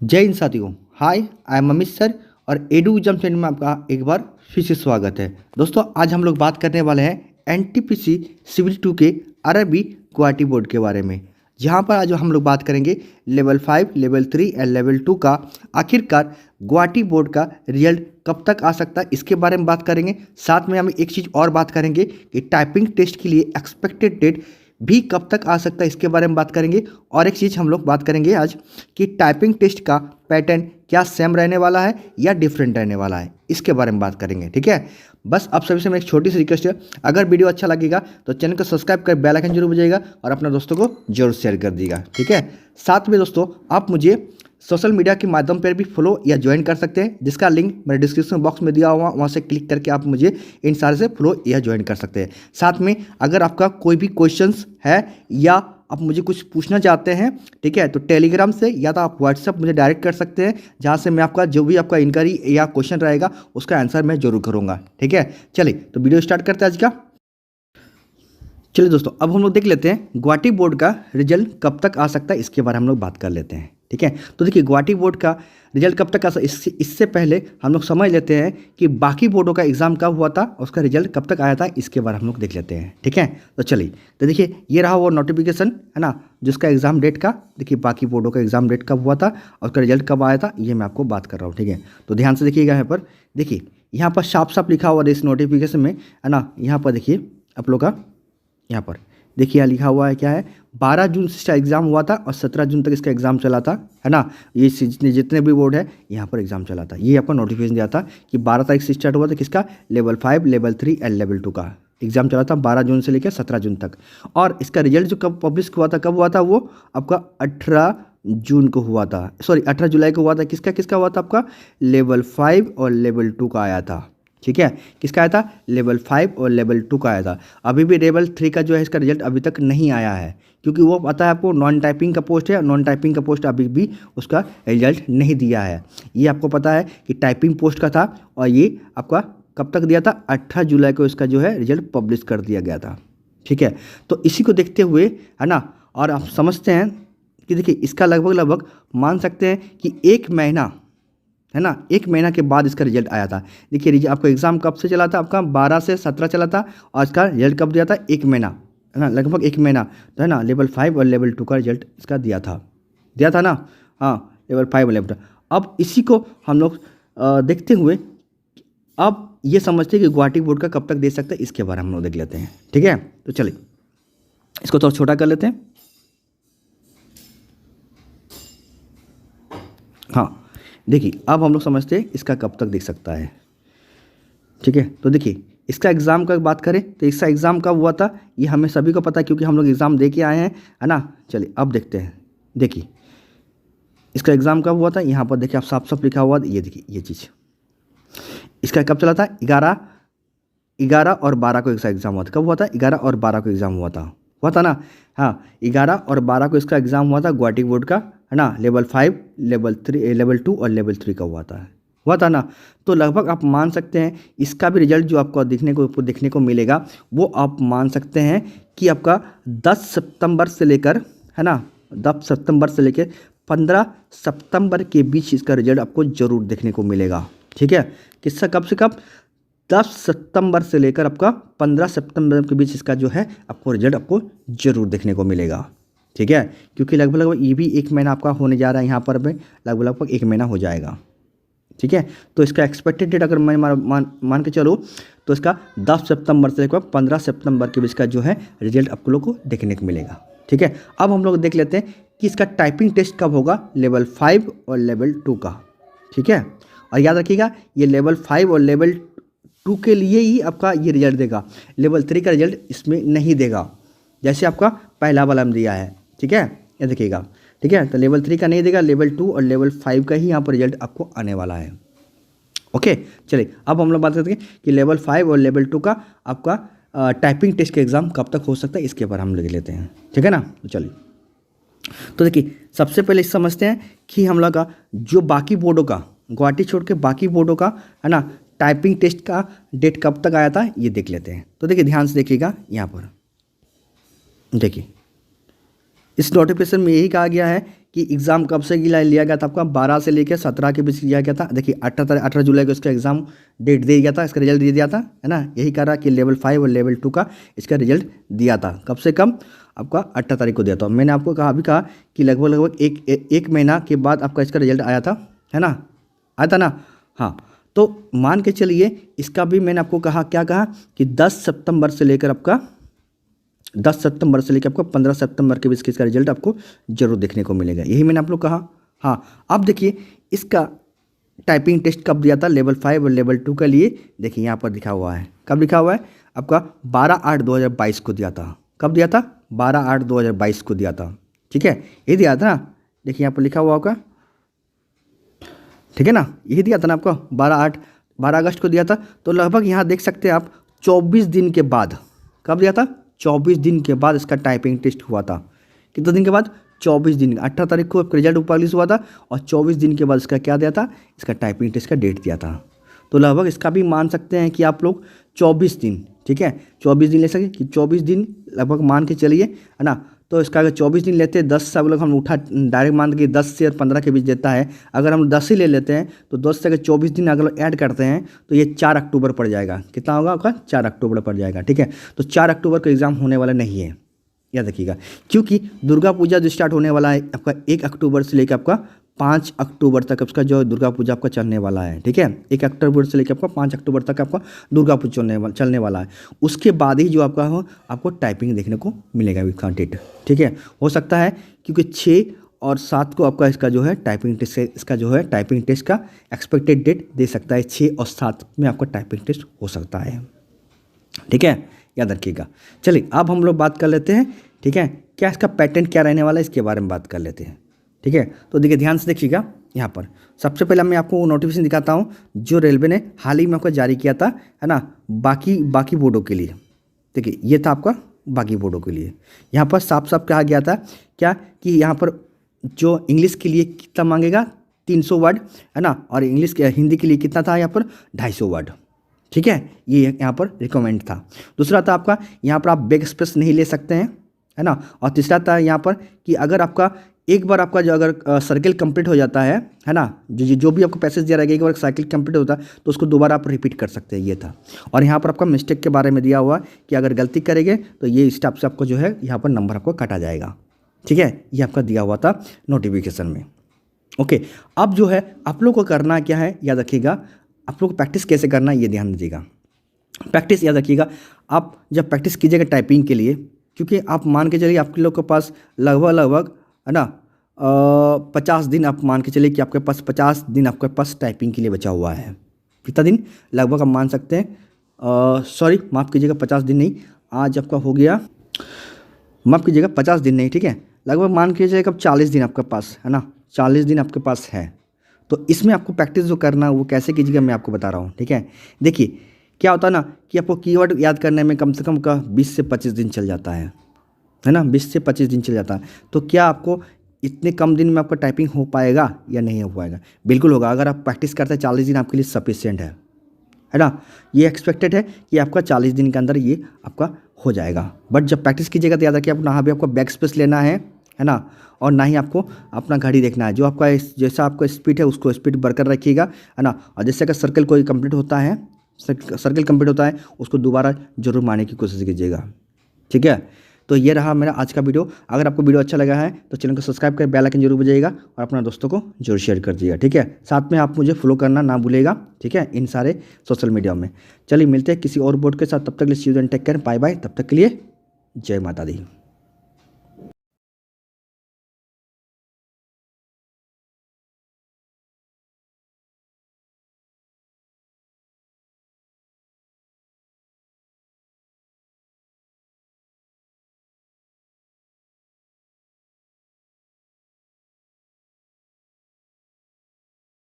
जय हिंद साथियों। हाय, I am Amit sir और एडू एग्जाम सेंटर में आपका एक बार फिर से स्वागत है। दोस्तों आज हम लोग बात करने वाले हैं एनटीपीसी सिविल 2 के आरआरबी गुवाहाटी बोर्ड के बारे में, जहां पर आज हम लोग बात करेंगे लेवल 5, लेवल 3 एंड लेवल 2 का आखिरकार गुवाहाटी बोर्ड का रिजल्ट कब तक आ सकता है इसके बारे में बात करेंगे। साथ में हम एक चीज़ और बात करेंगे कि टाइपिंग टेस्ट के लिए एक्सपेक्टेड डेट भी कब तक आ सकता है इसके बारे में बात करेंगे। और एक चीज़ हम लोग बात करेंगे आज कि टाइपिंग टेस्ट का पैटर्न क्या सेम रहने वाला है या डिफरेंट रहने वाला है, इसके बारे में बात करेंगे। ठीक है, बस आप सभी से मेरी एक छोटी सी रिक्वेस्ट है, अगर वीडियो अच्छा लगेगा तो चैनल को सब्सक्राइब कर बेल आइकन जरूर बजाइएगा और अपने दोस्तों को जरूर शेयर कर दीजिएगा। ठीक है, साथ में दोस्तों आप मुझे सोशल मीडिया के माध्यम पर भी फॉलो या ज्वाइन कर सकते हैं, जिसका लिंक मेरे डिस्क्रिप्शन बॉक्स में दिया हुआ, वहाँ से क्लिक करके आप मुझे इन सारे से फॉलो या ज्वाइन कर सकते हैं। साथ में अगर आपका कोई भी क्वेश्चंस है या आप मुझे कुछ पूछना चाहते हैं, ठीक है, तो टेलीग्राम से या तो आप व्हाट्सएप मुझे डायरेक्ट कर सकते हैं, जहाँ से मैं आपका जो भी आपका इंक्वायरी या क्वेश्चन रहेगा उसका आंसर मैं जरूर करूँगा। ठीक है, चलिए तो वीडियो स्टार्ट करते हैं आज का। चलिए दोस्तों, अब हम लोग देख लेते हैं गुवाहाटी बोर्ड का रिजल्ट कब तक आ सकता है, इसके बारे में हम लोग बात कर लेते हैं। ठीक है, तो देखिए गुवाहाटी बोर्ड का रिजल्ट कब तक आ सकता है, इससे पहले हम लोग समझ लेते हैं कि बाकी बोर्डों का एग्जाम कब हुआ था, उसका रिजल्ट कब तक आया था, इसके बारे में हम लोग देख लेते हैं। ठीक है, तो चलिए तो देखिए ये रहा वो नोटिफिकेशन है ना, जिसका एग्जाम डेट का, देखिए बाकी बोर्डों का एग्जाम डेट कब हुआ था और उसका रिजल्ट कब आया था, ये मैं आपको बात कर रहा हूँ। ठीक है, तो ध्यान से देखिएगा। यहाँ पर देखिए, यहाँ पर साफ साफ लिखा हुआ है इस नोटिफिकेशन में, है ना। यहाँ पर देखिए आप लोग का, यहाँ पर देखिए यहाँ लिखा हुआ है क्या है, 12 जून से इसका एग्ज़ाम हुआ था और 17 जून तक इसका एग्ज़ाम चला था, है ना। ये जितने भी बोर्ड है यहाँ पर एग्ज़ाम चला था। ये आपका नोटिफिकेशन दिया था कि 12 तारीख से स्टार्ट हुआ था किसका, लेवल 5, लेवल 3 एंड लेवल 2 का एग्ज़ाम चला था 12 जून से लेकर 17 जून तक। और इसका रिजल्ट जो कब पब्लिश हुआ था, कब हुआ था, वो आपका 18 जून को हुआ था, सॉरी 18 जुलाई को हुआ था। किसका किसका हुआ था, आपका लेवल 5 और लेवल 2 का आया था। ठीक है, किसका आया था, लेवल 5 और लेवल 2 का आया था। अभी भी लेवल 3 का जो है इसका रिजल्ट अभी तक नहीं आया है, क्योंकि वो पता है आपको नॉन टाइपिंग का पोस्ट है, नॉन टाइपिंग का पोस्ट अभी भी उसका रिजल्ट नहीं दिया है। ये आपको पता है कि टाइपिंग पोस्ट का था और ये आपका कब तक दिया था, 18 जुलाई को इसका जो है रिजल्ट पब्लिश कर दिया गया था। ठीक है, तो इसी को देखते हुए, है ना, और आप समझते हैं कि देखिए इसका लगभग मान सकते हैं कि 1 महीना, है ना, 1 महीना के बाद इसका रिजल्ट आया था। देखिए आपको एग्ज़ाम कब से चला था, आपका 12 से 17 चला था और इसका रिजल्ट कब दिया था, 1 महीना, है ना, लगभग 1 महीना, तो है ना। लेवल 5 और लेवल 2 का रिजल्ट इसका दिया था ना, हाँ, लेवल 5 और लेवल 2। अब इसी को हम लोग देखते हुए अब ये समझते हैं कि गुवाहाटी बोर्ड का कब तक दे सकते हैं, इसके बारे में हम लोग देख लेते हैं। ठीक है, तो चलिए इसको थोड़ा छोटा कर लेते हैं। हाँ देखिए, अब हम लोग समझते हैं इसका कब तक दिख सकता है। ठीक है, तो देखिए इसका एग्ज़ाम का बात करें तो इसका एग्ज़ाम कब हुआ था, ये हमें सभी को पता है क्योंकि हम लोग एग्ज़ाम दे के आए हैं, है ना। चलिए अब देखते हैं। देखिए इसका एग्ज़ाम कब हुआ था, यहाँ पर देखिए आप साफ साफ लिखा हुआ, ये देखिए ये चीज़, इसका कब चला था, 11 और 12 को इसका एग्ज़ाम हुआ था। कब हुआ था, 11 और 12 को एग्ज़ाम हुआ था ना। हाँ, 11 और 12 को इसका एग्ज़ाम हुआ था गुवाहाटी बोर्ड का, है ना। लेवल 5, लेवल 3, लेवल 2 और लेवल 3 का हुआ था ना। तो लगभग आप मान सकते हैं इसका भी रिजल्ट जो आपको देखने को मिलेगा, वो आप मान सकते हैं कि आपका 10 सितंबर से लेकर, है ना, 10 सितंबर से लेकर 15 सितंबर के बीच इसका रिजल्ट आपको ज़रूर देखने को मिलेगा। ठीक है, किसका कब से कब, 10 सितंबर से लेकर आपका 15 सितंबर के बीच इसका जो है आपको रिजल्ट आपको ज़रूर देखने को मिलेगा। ठीक है, क्योंकि लगभग ये भी 1 महीना आपका होने जा रहा है, यहाँ पर में लगभग 1 महीना हो जाएगा। ठीक है, तो इसका एक्सपेक्टेड डेट अगर मैं मान के चलो तो इसका 10 सितंबर से लेकर 15 सितंबर के बीच का जो है रिजल्ट आप लोग को देखने को मिलेगा। ठीक है, अब हम लोग देख लेते हैं कि इसका टाइपिंग टेस्ट कब होगा, लेवल 5 और लेवल 2 का। ठीक है, और याद रखिएगा ये लेवल 5 और लेवल 2 के लिए ही आपका ये रिजल्ट देगा, लेवल 3 का रिजल्ट इसमें नहीं देगा, जैसे आपका पहला वाला में दिया है। ठीक है, ये देखिएगा। ठीक है, तो लेवल 3 का नहीं देगा, लेवल 2 और लेवल 5 का ही यहाँ पर रिजल्ट आपको आने वाला है। ओके, चलिए अब हम लोग बात करते हैं कि लेवल 5 और लेवल 2 का आपका टाइपिंग टेस्ट का एग्ज़ाम कब तक हो सकता है, इसके ऊपर हम लिख लेते हैं। ठीक है ना, तो चलिए तो देखिए सबसे पहले समझते हैं कि हम लोग का जो बाकी बोर्डों का, गुवाहाटी छोड़ के बाकी बोर्डों का, है ना, टाइपिंग टेस्ट का डेट कब तक आया था ये देख लेते हैं। तो देखिए ध्यान से देखिएगा, यहाँ पर देखिए इस नोटिफिकेशन में यही कहा गया है कि एग्ज़ाम कब से लिया गया था आपका 12 से लेकर 17 के बीच लिया गया था। देखिए 18 जुलाई को इसका एग्ज़ाम डेट दे दिया था, इसका रिजल्ट दे दिया था, है ना। यही कह रहा कि लेवल 5 और लेवल 2 का इसका रिजल्ट दिया था। कब से कब? आपका 18 तारीख को दिया था। मैंने आपको कहा कि लगभग एक महीना के बाद आपका इसका रिजल्ट आया था, है ना, आया था ना। हाँ, तो मान के चलिए इसका भी मैंने आपको क्या कहा कि 10 सितंबर से लेकर आपका 15 सितंबर के बीच इसका रिजल्ट आपको जरूर देखने को मिलेगा। यही मैंने आप लोग कहा। हाँ, अब देखिए इसका टाइपिंग टेस्ट कब दिया था लेवल 5 और लेवल 2 के लिए। देखिए यहाँ पर लिखा हुआ है, कब लिखा हुआ है आपका 12/8/2022 को दिया था। कब दिया था? 12/8/2022 को दिया था। ठीक है, ये दिया था ना, देखिए यहाँ पर लिखा हुआ होगा, ठीक है ना, यही दिया था ना आपको 12 अगस्त को दिया था। तो लगभग यहाँ देख सकते हैं आप 24 दिन के बाद, कब दिया था? 24 दिन के बाद इसका टाइपिंग टेस्ट हुआ था। कितने दिन के बाद? 24 दिन। 18 तारीख को रिजल्ट पब्लिश हुआ था और 24 दिन के बाद इसका क्या दिया था? इसका टाइपिंग टेस्ट का डेट दिया था। तो लगभग इसका भी मान सकते हैं कि आप लोग 24 दिन, ठीक है, 24 दिन ले सके कि 24 दिन लगभग मान के चलिए, है ना। तो इसका अगर 24 दिन लेते हैं, 10 से लोग हम उठा डायरेक्ट मान के 10 से और 15 के बीच देता है। अगर हम 10 ही ले लेते हैं तो 10 से अगर 24 दिन अगर ऐड करते हैं तो ये 4 अक्टूबर पड़ जाएगा। कितना होगा आपका? 4 अक्टूबर पड़ जाएगा। ठीक है, तो 4 अक्टूबर को एग्ज़ाम होने वाला नहीं है, याद रखिएगा, क्योंकि दुर्गा पूजा जो स्टार्ट होने वाला है आपका 1 अक्टूबर से लेकर आपका 5 अक्टूबर तक उसका जो दुर्गा पूजा आपका चलने वाला है। ठीक है, 1 अक्टूबर से लेकर आपका 5 अक्टूबर तक आपका दुर्गा पूजा चलने वाला है। उसके बाद ही जो आपका हो आपको टाइपिंग देखने को मिलेगा इसका डेट। ठीक है, हो सकता है क्योंकि 6 और 7 को आपका इसका जो है टाइपिंग टेस्ट, इसका जो है टाइपिंग टेस्ट का एक्सपेक्टेड डेट दे सकता है। 6 और 7 में आपका टाइपिंग टेस्ट हो सकता है। ठीक है, याद रखिएगा। चलिए अब हम लोग बात कर लेते हैं, ठीक है, क्या इसका पैटर्न क्या रहने वाला है इसके बारे में बात कर लेते हैं। ठीक है, तो देखिए ध्यान से देखिएगा, यहाँ पर सबसे पहले मैं आपको नोटिफिकेशन दिखाता हूँ जो रेलवे ने हाल ही में आपको जारी किया था, है ना, बाकी बोर्डों के लिए। देखिए ये था आपका बाकी बोर्डों के लिए। यहाँ पर साफ साफ कहा गया था क्या कि यहाँ पर जो इंग्लिश के लिए कितना मांगेगा? 300 वर्ड, है ना, और हिंदी के लिए कितना था यहाँ पर? 250 वर्ड। ठीक है, ये यहाँ पर रिकमेंड था। दूसरा था आपका यहाँ पर आप बैक स्पेस नहीं ले सकते हैं, है ना। और तीसरा था यहाँ पर कि अगर आपका एक बार आपका जो अगर सर्किल कंप्लीट हो जाता है ना, जो भी आपको पैसेज दिया रहेगा, एक बार साइकिल कंप्लीट होता है तो उसको दोबारा आप रिपीट कर सकते हैं, ये था। और यहाँ पर आपका मिस्टेक के बारे में दिया हुआ कि अगर गलती करेंगे तो ये स्टेप से आपको जो है यहाँ पर नंबर आपको काटा जाएगा। ठीक है, ये आपका दिया हुआ था नोटिफिकेशन में। ओके, अब जो है आप लोग को करना क्या है, याद रखिएगा, आप लोग को प्रैक्टिस कैसे करना है ये ध्यान दीजिएगा। प्रैक्टिस याद रखिएगा, आप जब प्रैक्टिस कीजिएगा टाइपिंग के लिए, क्योंकि आप मान के चलिए आपके लोग के पास लगभग है ना 50 दिन, आप मान के चलिए कि आपके पास 50 दिन आपके पास टाइपिंग के लिए बचा हुआ है। कितना दिन? लगभग आप मान सकते हैं, सॉरी माफ़ कीजिएगा, 50 दिन नहीं, आज आपका हो गया, माफ़ कीजिएगा 50 दिन नहीं, ठीक है, लगभग मान के चलिए अब 40 दिन आपके पास, है ना, 40 दिन आपके पास है। तो इसमें आपको प्रैक्टिस जो करना है वो कैसे कीजिएगा मैं आपको बता रहा हूँ। ठीक है, देखिए क्या होता है ना कि आपको कीवर्ड याद करने में कम से कम 20 से 25 दिन चल जाता है ना, 20 से 25 दिन चल जाता है। तो क्या आपको इतने कम दिन में आपका टाइपिंग हो पाएगा या नहीं हो पाएगा? बिल्कुल होगा। अगर आप प्रैक्टिस करते हैं 40 दिन आपके लिए सफिशिएंट है ना। ये एक्सपेक्टेड है कि आपका 40 दिन के अंदर ये आपका हो जाएगा। बट जब प्रैक्टिस कीजिएगा तो याद रखिए, ना भी आपको बैक स्पेस लेना है ना, और ना ही आपको अपना घड़ी देखना है। जो आपका जैसा आपका स्पीड है उसको स्पीड बरकरार रखिएगा, है ना। और जैसे अगर सर्कल कोई कंप्लीट होता है, सर्कल कंप्लीट होता है, उसको दोबारा जरूर मारने की कोशिश कीजिएगा। ठीक है, तो ये रहा मेरा आज का वीडियो। अगर आपको वीडियो अच्छा लगा है तो चैनल को सब्सक्राइब कर बेल आइकन जरूर बजाइएगा और अपना दोस्तों को जरूर शेयर कर दीजिएगा। ठीक है, साथ में आप मुझे फॉलो करना ना भूलेगा, ठीक है, इन सारे सोशल मीडिया में। चलिए मिलते हैं किसी और बोर्ड के साथ, तब तक के लिए see you and take care, bye bye. तब तक के लिए जय माता दी।